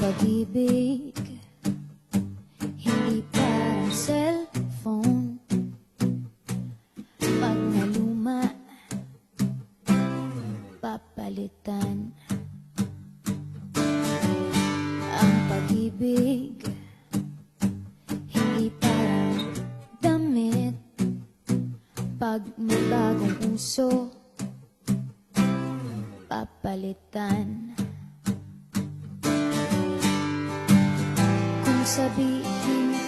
pag-ibig, hindi parang cellphone. Pag naluma, papalitan. Ang pag-ibig, hindi parang damit. Pag may bagong uso, papalitan. Kung sabihin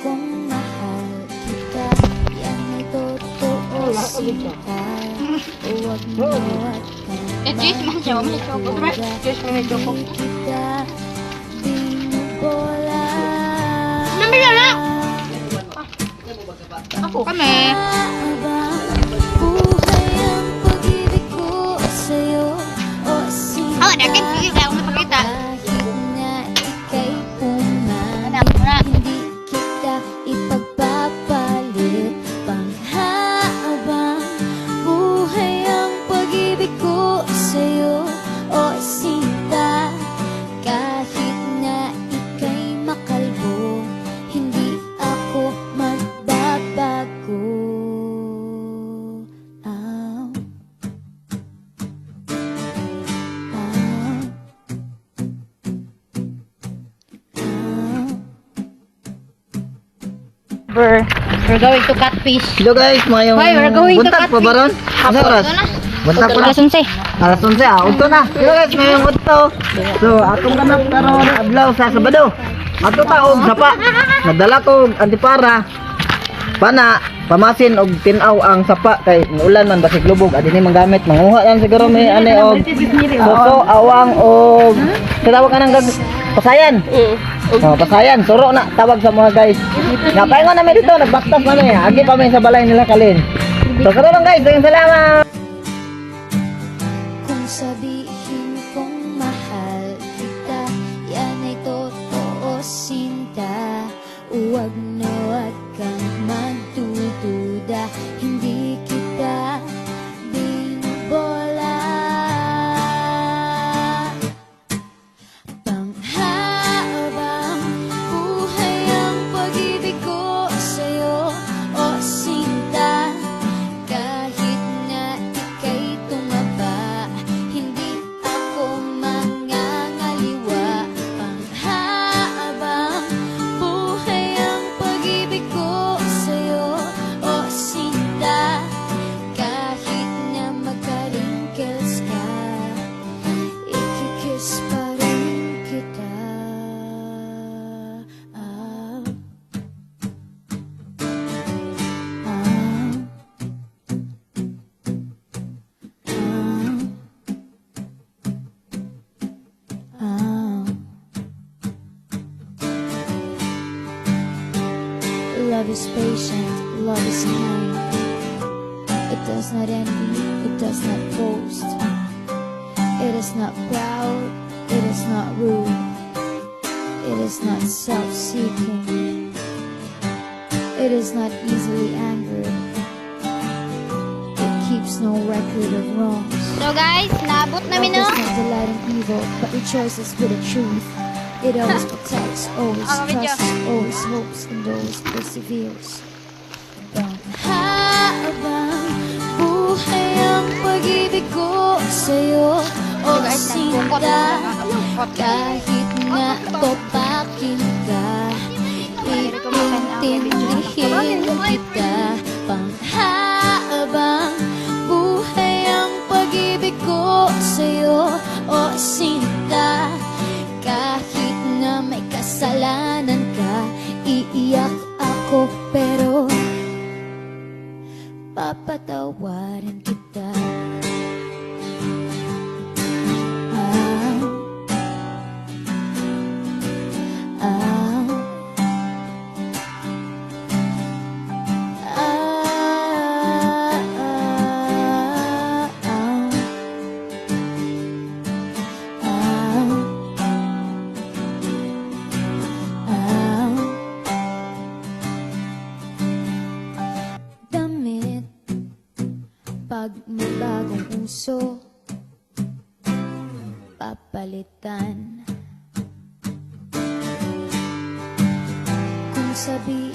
kong mahal kita, yan ay totoo sinta. Huwag mo at hindi kita binubola. Ako kami. Buhay ang pag-ibig ko sa'yo, o sinta. Oh, dakin sige ako napakita. Kahit na ika'y pumalit, Anak mo na. hindi kita ipagpapalit. Panghabang buhay ang pag-ibig ko sa'yo, o sinta. Kahit na ika'y makalbo, hindi ako magbabago. Ah. We're going to catfish. Hello guys, mayong Hoy, we're going to buntag pa ba ron? Ano oras? Buntag pa na. Alas 11. Alas 11, Udto na. Hello guys, mayong udto. So, atong ganap karon adlaw sa Sabado. Ato ta og sapa. Nagdala ko og antipara. Pana, pamasin og tinaw ang sapa kay ulan man basig lubog adi ni manggamit. Manguha lang siguro may ane og suso, awang og tawag ka nang pasayan. Oh, pasayan, suro na tawag sa mga guys. Napaingon namin dito, nagbaktas namin. Agi pa may sa balay nila kalin. So, karoon lang guys, dagang salamat. Kung sabihin kong mahal kita, yan ay totoo sinta. Huwag na huwag kang magdududa, hindi kita binubola. Panghabang buhay ang pag-ibig ko sa'yo, o sinta. Kahit na ika'y tumaba, hindi ako mangangaliwa. Panghabang buhay ang pag-ibig ko sa'yo, o sinta. Kahit na magka-wrinkles ka, ikikiss pa rin kita. Ah. Love is patient, love is kind. It does not envy, it does not boast. It is not proud, it is not rude. It is not self-seeking. It is not easily angered. It keeps no record of wrongs. So guys, naabot namin Love no. does not delight in evil, but rejoices with the truth. It always protects, always Ang video. trusts, always hopes, and always perseveres. Panghabang buhay ang pag-ibig ko sa'yo, o sinta. Kahit na topakin ka, iintindihin kita. Panghabang buhay ang pag-ibig ko sa'yo, o sinta. Kahit na may kasalanan ka, iiyak ako pero papatawarin kita. Ah. Ah. Ah. Damit, pag may bagong uso, papalitan. sabihin